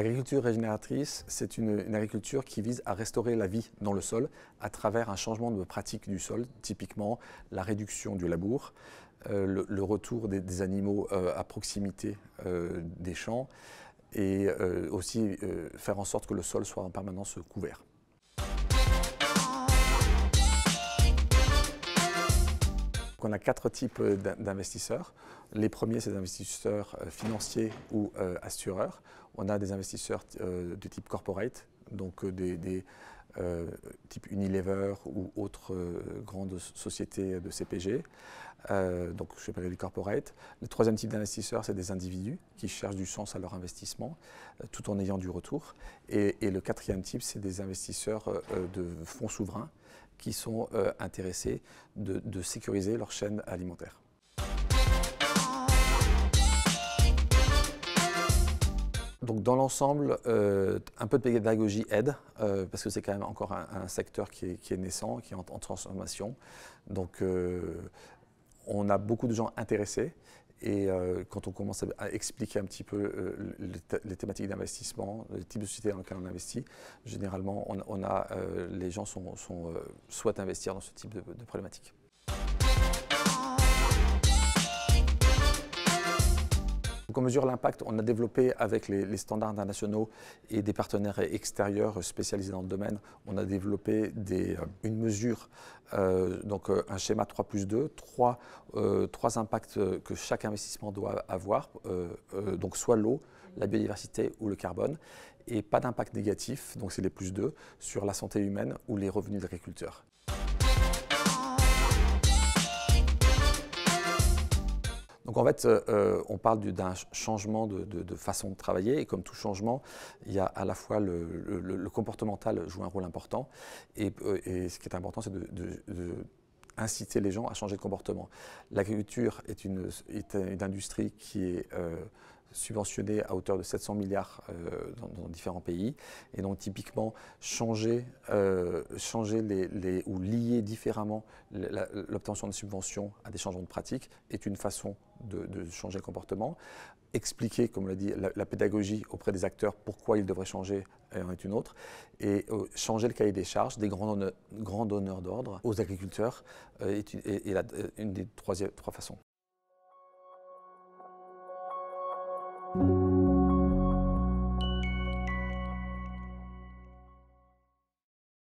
L'agriculture régénératrice, c'est une agriculture qui vise à restaurer la vie dans le sol à travers un changement de pratique du sol, typiquement la réduction du labour, le retour des animaux à proximité des champs et aussi faire en sorte que le sol soit en permanence couvert. On a 4 types d'investisseurs. Les premiers, c'est des investisseurs financiers ou assureurs. On a des investisseurs de type corporate, donc des type Unilever ou autres grandes sociétés de CPG. Donc je vais parler du corporate. Le troisième type d'investisseurs, c'est des individus qui cherchent du sens à leur investissement tout en ayant du retour. Et le quatrième type, c'est des investisseurs de fonds souverains qui sont intéressés de sécuriser leur chaîne alimentaire. Donc dans l'ensemble, un peu de pédagogie aide, parce que c'est quand même encore un secteur qui est naissant, qui est en transformation. Donc on a beaucoup de gens intéressés. Et quand on commence à expliquer un petit peu les thématiques d'investissement, le type de société dans lequel on investit, généralement, les gens souhaitent investir dans ce type de problématiques. Donc on mesure l'impact, on a développé avec les standards internationaux et des partenaires extérieurs spécialisés dans le domaine, on a développé une mesure, donc un schéma 3+2, trois impacts que chaque investissement doit avoir, donc soit l'eau, la biodiversité ou le carbone, et pas d'impact négatif, donc c'est les +2, sur la santé humaine ou les revenus de l'agriculteur. Donc en fait, on parle d'un changement de façon de travailler et comme tout changement, il y a à la fois le comportemental joue un rôle important et ce qui est important, c'est inciter les gens à changer de comportement. L'agriculture est une industrie qui est subventionnée à hauteur de 700 milliards dans différents pays. Et donc typiquement, changer ou lier différemment l'obtention de subventions à des changements de pratiques est une façon de changer le comportement. Expliquer, comme on l'a dit, la pédagogie auprès des acteurs, pourquoi ils devraient changer en est une autre. Et changer le cahier des charges des grands donneurs d'ordre aux agriculteurs est une des trois façons.